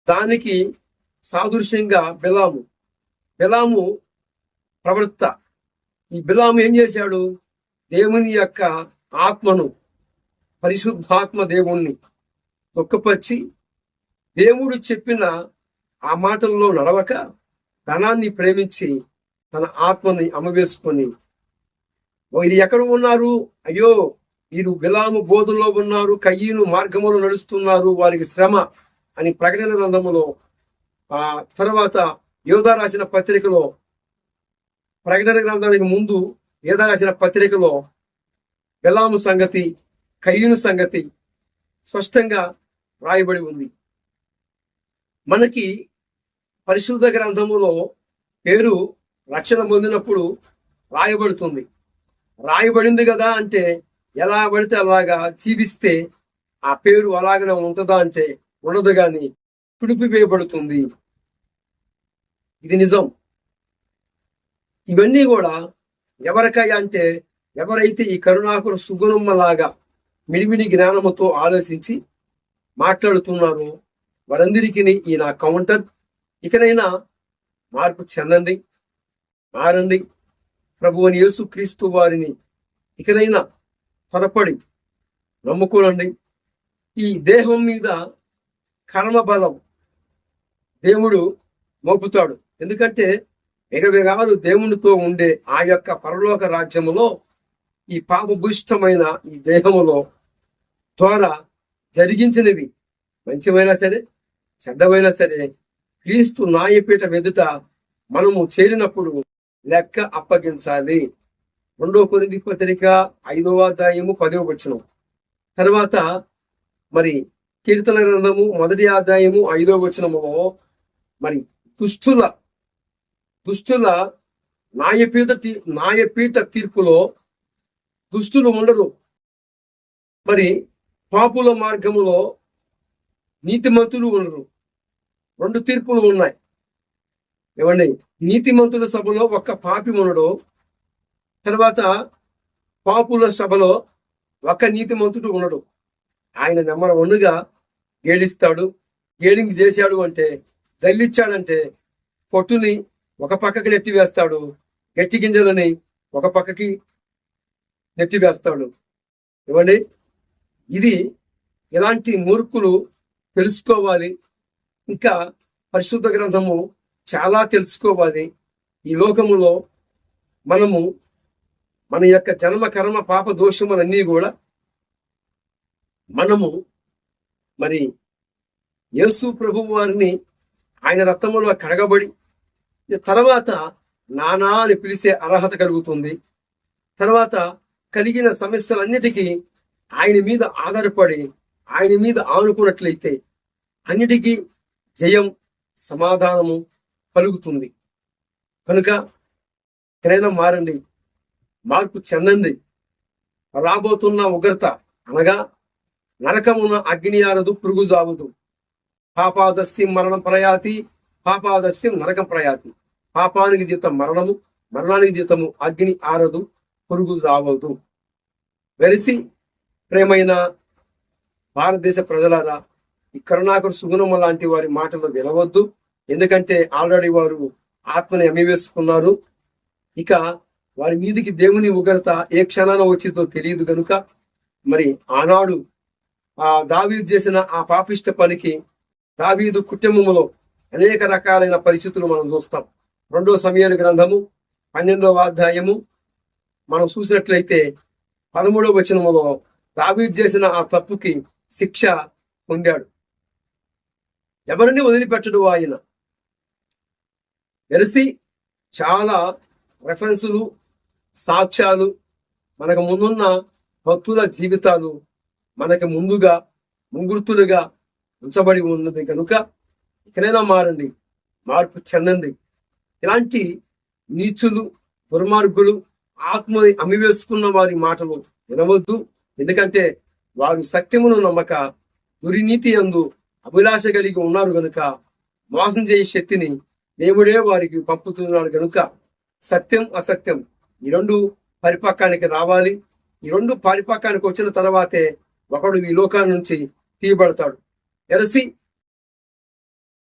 దానికి సాదృశ్యంగా బిలాము ప్రవక్త. ఈ బిలాము ఏం చేశాడు? దేవుని యొక్క ఆత్మను, పరిశుద్ధాత్మ దేవుణ్ణి దుఃఖపరిచి దేవుడు చెప్పిన ఆ మాటల్లో నడవక ధనాన్ని ప్రేమించి తన ఆత్మని అమ్మవేసుకొని, వీరు ఎక్కడ ఉన్నారు? అయ్యో, వీరు బిలాము బోధలో ఉన్నారు, కయ్యను మార్గములో నడుస్తున్నారు, వారికి శ్రమ అని ప్రకటన గ్రంథములో తర్వాత యోధా రాసిన పత్రికలో, ప్రకటన గ్రంథానికి ముందు యోధా రాసిన పత్రికలో బిలాము సంగతి, కయ్యను సంగతి స్పష్టంగా రాయబడి ఉంది. మనకి పరిశుద్ధ గ్రంథములో పేరు రక్షణ పొందినప్పుడు రాయబడుతుంది. రాయబడింది కదా అంటే ఎలా పడితే అలాగా జీవిస్తే ఆ పేరు అలాగనే ఉంటుందా అంటే ఉండదు, గాని పిడిపివేయబడుతుంది. ఇది నిజం. ఇవన్నీ కూడా ఎవరికై అంటే ఎవరైతే ఈ కరుణాకర సుగుణమ్మలాగా మిడిమిడి జ్ఞానముతో ఆలోచించి మాట్లాడుతున్నారో వారందరికీ ఈ నా కౌంటర్. ఇకనైనా మార్పు చెందండి, మారండి. ప్రభువుని యేసు క్రీస్తు వారిని ఇకనైనా త్వరపడి నమ్ముకోనండి. ఈ దేహం మీద కర్మ బలం దేవుడు మోపుతాడు. ఎందుకంటే వెగవెగాలు దేవునితో ఉండే ఆ యొక్క పరలోక రాజ్యములో ఈ పాపభూయిష్టమైన ఈ దేహములో ద్వారా జరిగించినవి మంచివైనా సరే చెడ్డవైనా సరే క్రీస్తు న్యాయపీఠ ఎదుట మనము చేరినప్పుడు లెక్క అప్పగించాలి. 2 కొరింథీ పత్రిక 5వ అధ్యాయము 10వ వచనం. తర్వాత మరి కీర్తన గ్రంథము 1వ అధ్యాయము 5వ వచనములో మరి దుష్టుల న్యాయపీఠ తీర్పులో దుష్టులు ఉండరు. మరి పాపుల మార్గములో నీతిమంతులు ఉండరు. 2 తీర్పులు ఉన్నాయి. ఏమండి? నీతిమంతుల సభలో ఒక్క పాపి ఉండడు. తర్వాత పాపుల సభలో ఒక్క నీతిమంతుడు ఉండడు. ఆయన నెంబర్ 1గా గేడిస్తాడు. గేడింగ్ చేశాడు అంటే, జల్లిచ్చాడంటే పొట్టుని ఒక పక్కకి నెట్టివేస్తాడు, గట్టి గింజలని ఒక పక్కకి నెట్టివేస్తాడు. ఏమండి? ఇది ఇలాంటి మూర్ఖులు తెలుసుకోవాలి. ఇంకా పరిశుద్ధ గ్రంథము చాలా తెలుసుకోవాలి. ఈ లోకములో మనము మన యొక్క జన్మ కర్మ పాప దోషములన్నీ కూడా మనము మరి యేసు ప్రభు వారిని ఆయన రక్తములో కడగబడి తర్వాత నానా అని పిలిచే అర్హత కలుగుతుంది. తర్వాత కలిగిన సమస్యలన్నిటికీ ఆయన మీద ఆధారపడి ఆయన మీద ఆనుకున్నట్లయితే అన్నిటికీ జయం, సమాధానము కలుగుతుంది. కనుక ఎక్కడైనా మారండి, మార్పు చెందండి. రాబోతున్న ఉగ్రత అనగా నరకమున అగ్ని ఆరదు, పురుగు జావదు. పాపాదస్యం మరణం ప్రయాతి, పాపాదస్యం నరకం ప్రయాతి. పాపానికి జీతం మరణము, మరణానికి జీతము అగ్ని ఆరదు, పురుగు జావదు. వెలిసి ప్రేమైన భారతదేశ ప్రజలారా, ఈ కరుణాకర సుగుణమ్మ లాంటి వారి మాటలు వినవద్దు. ఎందుకంటే ఆల్రెడీ వారు ఆత్మని అమ్మివేసుకున్నారు. ఇక వారి మీదికి దేవుని ఉగ్రత ఏ క్షణాన వచ్చిందో తెలియదు. కనుక మరి ఆనాడు దావీదు చేసిన ఆ పాపిష్ట పనికి దావీదు కుటుంబములో అనేక రకాలైన పరిస్థితులు మనం చూస్తాం. 2వ సమూయేలు గ్రంథము 12వ అధ్యాయము మనం చూసినట్లయితే 13వ వచనములో దావీదు చేసిన ఆ తప్పుకి శిక్ష పొందాడు. ఎవరిని వదిలిపెట్టడు ఆయన. తెలిసి చాలా రెఫరెన్సులు, సాక్ష్యాలు, మనకు ముందున్న భక్తుల జీవితాలు మనకి ముందుగా ముంగుర్తులుగా ఉంచబడి ఉన్నది. కనుక ఇకనైనా మారండి, మార్పు చెందండి. ఇలాంటి నీచులు, దుర్మార్గులు, ఆత్మని అమ్మివేసుకున్న వారి మాటలు వినవద్దు. ఎందుకంటే వారు సత్యమును నమ్మక దుర్నీతి యందు అభిలాష కలిగి ఉన్నారు గనుక మోసం చేసే శక్తిని దేవుడే వారికి పంపుతున్నాడు. కనుక సత్యం అసత్యం ఈ 2 పరిపక్వానికి రావాలి. ఈ 2 పరిపక్వానికి వచ్చిన తర్వాతే ఒకడు ఈ లోకాల నుంచి తీయబడతాడు. ఎరసి